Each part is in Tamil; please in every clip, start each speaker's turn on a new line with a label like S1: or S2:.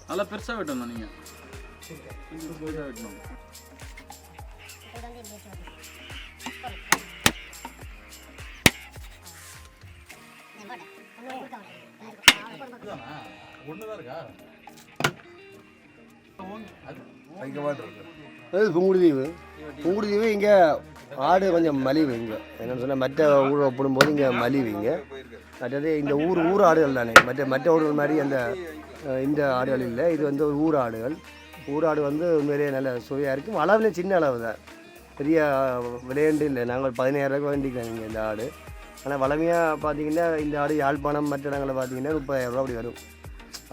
S1: நல்லா பெருசாக வெட்டணும் நீங்கள் பெருசாக வெட்டணும். ஒன்றுதான் இருக்கா?
S2: புங்குடுதீவு. புங்குடுதீவு இங்கே ஆடு கொஞ்சம் மலிவு. இங்கே என்னென்னு சொன்னால் மற்ற ஊரை ஒப்பிடும்போது இங்கே மலிவு. இங்கே மற்றது இந்த ஊர் ஆடுகள் தானே. மற்ற ஊர்கள் மாதிரி அந்த இந்த ஆடுகள் இல்லை. இது வந்து ஒரு ஊர் ஆடுகள். ஊராடு வந்து உண்மையிலேயே நல்ல சுவையாக இருக்கும். அளவில் சின்ன அளவு தான், பெரிய விளையாண்டு இல்லை. நாங்கள் 15,000 வேண்டிக்கிறோம் இங்கே இந்த ஆடு. ஆனால் வளமையாக பார்த்தீங்கன்னா இந்த ஆடு யாழ்ப்பாணம் மற்ற இடங்களில் பார்த்தீங்கன்னா 30,000 அப்படி வரும்.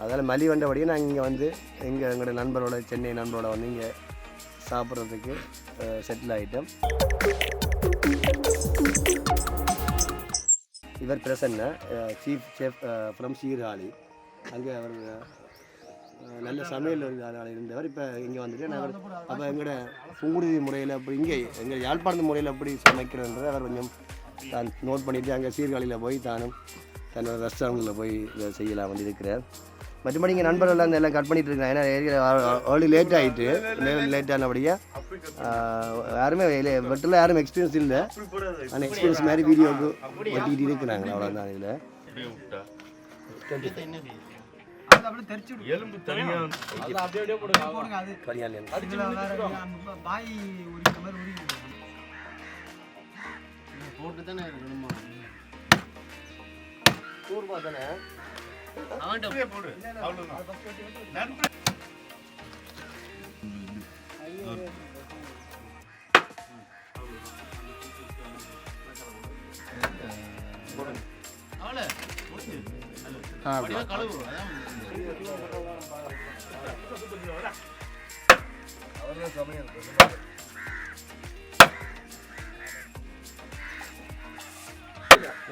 S2: அதனால் மலி வந்தபடியே நாங்கள் இங்கே வந்து எங்களோட நண்பரோட சென்னை நண்பரோட வந்து இங்கே சாப்பிட்றதுக்கு செட்டில் ஆகிட்டோம். இவர் Prasanna, chief chef from Sirkazhi. அங்கே அவர் நல்ல சமையல் இருந்தவர். இப்போ இங்கே வந்துட்டு நாங்கள் அப்போ எங்களோட புங்குடுதீவு முறையில் அப்படி இங்கே எங்கள் யாழ்ப்பாணத்து முறையில் எப்படி சமைக்கிறதுன்றதை அவர் கொஞ்சம் தான் நோட் பண்ணிவிட்டு அங்கே சீர்காழியில் போய் தானும் தன்னோட ரெஸ்டாரண்ட்டில் போய் இதை செய்யலாம் வந்து இருக்கிறார். மற்றபடி இங்கே நண்பர்கள் அந்த எல்லாம் கட் பண்ணிட்டு இருக்காங்க. ஏன்னா ஏர்லி லேட் ஆகிட்டு லேட் ஆனபடியாக யாருமே வெட்டில் யாரும் எக்ஸ்பீரியன்ஸ் இல்லை. ஆனால் எக்ஸ்பீரியன்ஸ் மாதிரி வீடியோவுக்கு வெட்டிக்கிட்டு இருக்கிறாங்க. அவ்வளோதான். இதில் தானே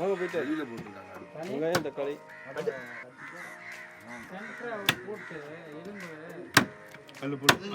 S2: வாங்க போயிட்டு அடியில் போட்டுருக்காங்க வெங்காயம் தக்காளி போட்டு எலும்பு அதில் போட்டு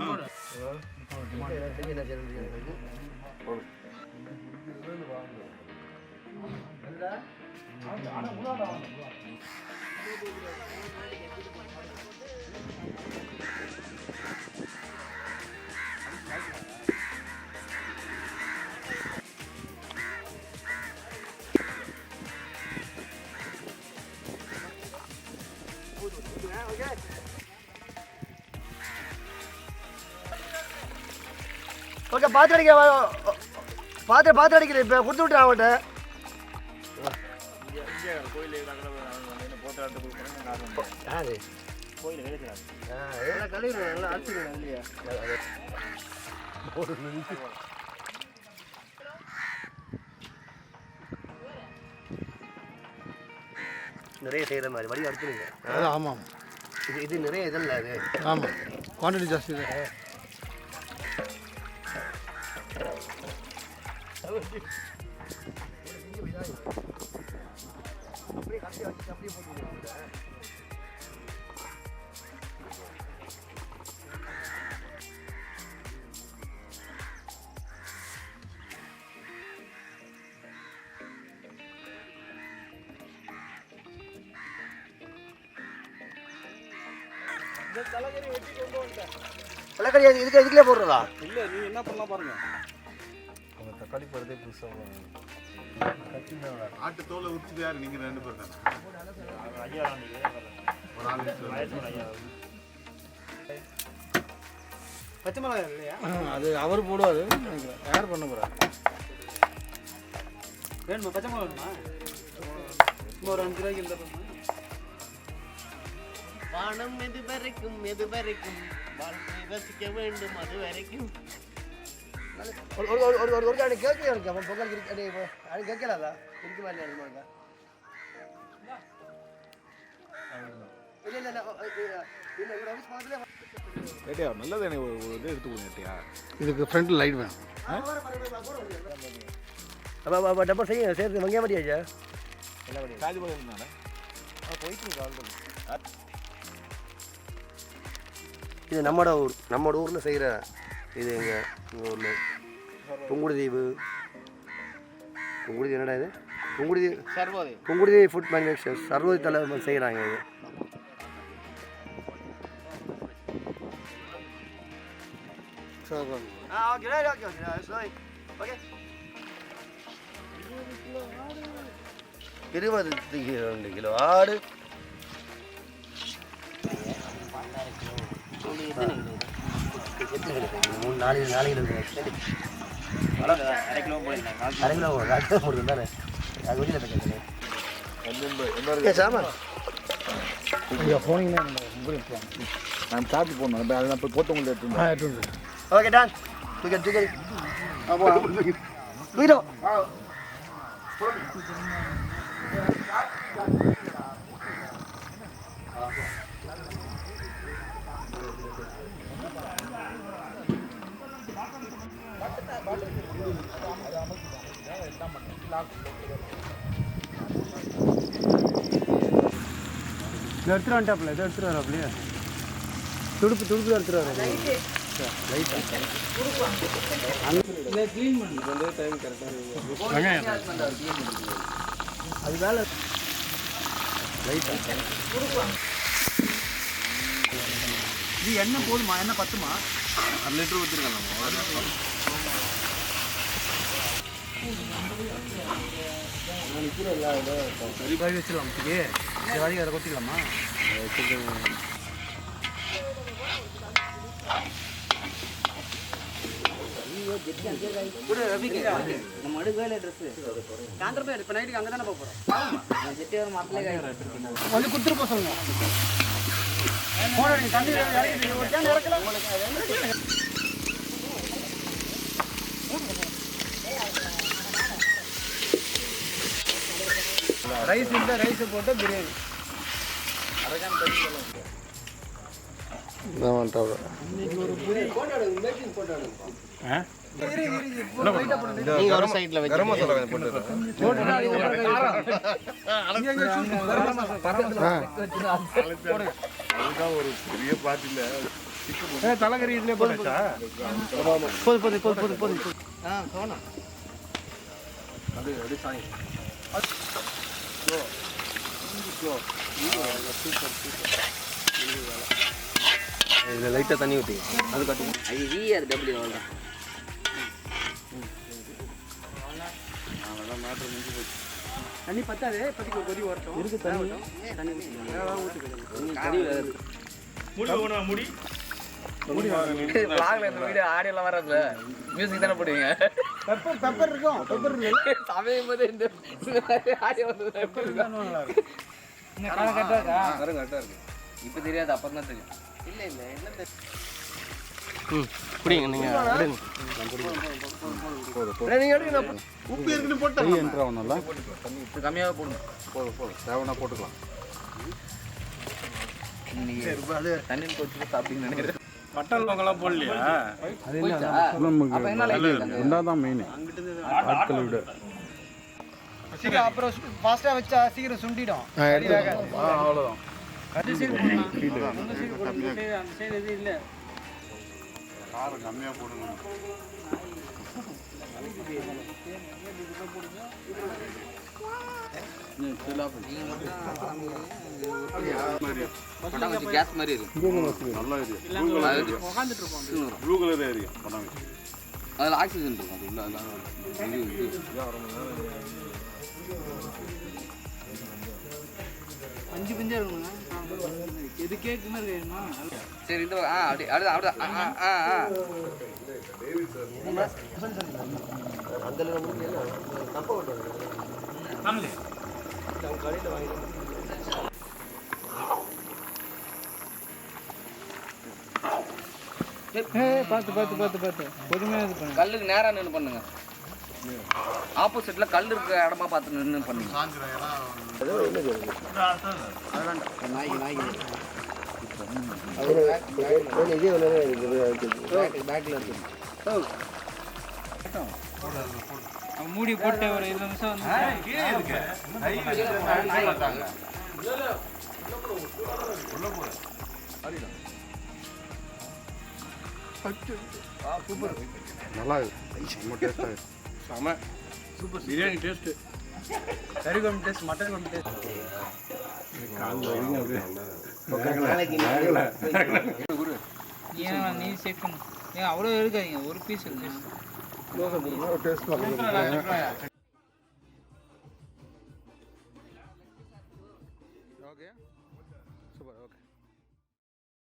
S2: ஓகே. பாத்திரம் அடிக்கிறேன். இப்போ கொடுத்து விட்டுறேன் அவன்கிட்ட. நிறைய செய்கிற மாதிரி வடி அடிச்சுருங்க. ஆமாம், இது நிறைய இதல்ல. அது ஆமாம், குவான்டிட்டி ஜாஸ்தி தான். அப்படியே கட்டி வச்சு அப்படியே போட்டு தலைக்கறி வெட்டி கொண்டு வந்துட்டேன். தலைக்கறி இதுக்குள்ளே போடுறதா? இல்லை, நீ என்ன பண்ணலாம் பாருங்க. தக்காளி பருதே புதுசாக ஆட்டு தோலை உரிச்சு யார் நீங்கள் 2 பேர் தானே? பச்சை மிளகாய் இல்லையா? அது அவர் போடுவார். யார் பண்ண போகிறார்? வேணுமா பச்சை மிளகா? வேணுமா? சும்மா ஒரு 5 ரூபாய்க்கு இருந்தால் வானம் எது வரைக்கும் வாழ்க்கை ரசிக்க வேண்டும் அது வரைக்கும். ஒரு கேட்க இருக்கு. அப்போ பொங்கல் அது கேட்கலாதா? இருக்கு மாதிரி இல்லை நல்லது. எனக்கு ஒரு இது எடுத்துக்கோங்க. இதுக்கு ஃப்ரண்ட்டில் லைட் வேணும். அப்போ டப்பா செய்ய சேர்த்து வங்கியா மாட்டியாச்சா? என்ன பண்ணி காலி போல இருந்தானே போயிட்டு. இது நம்மளோட ஊரில் செய்கிற இது எங்கள் ஊரில் புங்குடுதீவு என்னடா இது புங்குடுதீவு ஃபுட் மேனுஃபேக்சர் சர்வோதி தலை செய்கிறாங்க இது. இருபது 2 கிலோ ஆடு.
S1: நான் சாப்பிட்டு போனோம் அதெல்லாம் போய் போட்டு உங்களுக்கு
S2: ஓகே டான் தூக்கி
S3: எடுத்துட்டு வந்துட்டாப்ல இதை எடுத்துட்டு வராப்லையே துடுப்பு எடுத்துட்டு வர அது வேலை இது என்ன போதுமா என்ன பத்துமா
S1: 1 லிட்டர் ஊற்றிருக்கேன்
S3: சரி பாய் வச்சிடலாம் வாடி அதை கொத்திக்கலாமா நம்ம அடுக்கு வேலை ட்ரெஸ்ஸு காந்திரப்பா இப்போ நைட்டுக்கு அங்கே தானே போகிறோம் ஜெட்டி ஒரு மாப்பிள்ளை வந்து கொடுத்துட்டு போக சொல்லுங்க தண்ணி இறக்கலாம் ரைஸ் இல்லை ரைஸை போட்டு பிரியாணி
S2: ஒரு சைட்ல கரம் மசாலா போட்டு ஒரு பெரிய பாட்டில
S3: தலைகறி இதுல போதுச்சா போதும்
S2: இதில் லைட்டாக தண்ணி ஊற்றி அது கட்டுங்க
S4: அது டபிள்யூ அவ்வளோதான்
S3: தண்ணி பத்தாது இப்போதைக்கு ஒரு கொதி வரட்டும் இருக்கு
S1: முடி
S4: vlogல இந்த வீடியோ ஆடியோலாம் வரதுல மியூசிக் தானே போடுவீங்க
S3: பெப்பர் இருக்கும் பெப்பர்
S4: சமையும் போது இந்த ஆடியோ வந்து
S3: கரெக்டா இருக்கு
S4: இப்போ தெரியாது அப்புறம் தான் தெரியும் இல்ல என்ன
S2: புடிங்க நீங்க எடுங்க
S1: உப்பு இருக்குன்னு போட்டு என்ட்ரா ஒண்ணுல
S4: உப்பு கம்மியாக போடுங்க
S1: போதும் தேவனா போட்டுக்கலாம்
S4: தண்ணி கொச்சு சாப்பிட்டீங்கன்னு நினைக்கிறேன்
S1: மட்டன் லோங்கெல்லாம் போடலையா
S3: அது இல்ல
S1: ரெண்டாதான் மெயின் ஆட்களை விட
S3: சீக்கிரம் அப்புறம் ஃபாஸ்டா வச்சா சீக்கிரம் சுண்டிடும்
S1: அவ்வளோதான்
S3: அந்த சைடு எதுவும் இல்லை
S1: காரம் கம்மியாக போடுங்க
S4: கேஸ் மாதிரி இருக்கு
S1: நல்ல ஏரியா ப்ளூ கலர் ஏரியா
S4: அதில் ஆக்சிஜன் இருக்கும் அது உள்ள அதெல்லாம்
S3: அஞ்சு பிஞ்சா இருக்குங்க எது கேக்கு மாதிரி வேணுமா
S4: சரி இந்த அப்படி அப்படிதான்
S3: பார்த்து பொறுமையாக இது பண்ணுங்க
S4: கல்லுக்கு நேராக நின்று பண்ணுங்க ஆப்போசிட்ல கல் இருக்கிற இடமா பார்த்து நின்று பண்ணுங்க
S3: மூடி போட்டு ஒரு 2 நிமிஷம் வந்து
S1: நல்லா இருக்கு ரொம்ப டேஸ்ட்டாக இருக்கு செம சூப்பர் பிரியாணி டேஸ்ட்டு
S3: கறி குழம்பு டேஸ்ட் மட்டன் குழம்பு டேஸ்ட் ஏன் நீ சேர்க்கணும் ஏன் அவ்வளோ இருக்காதீங்க ஒரு பீஸ் இருக்கு
S1: டேஸ்ட்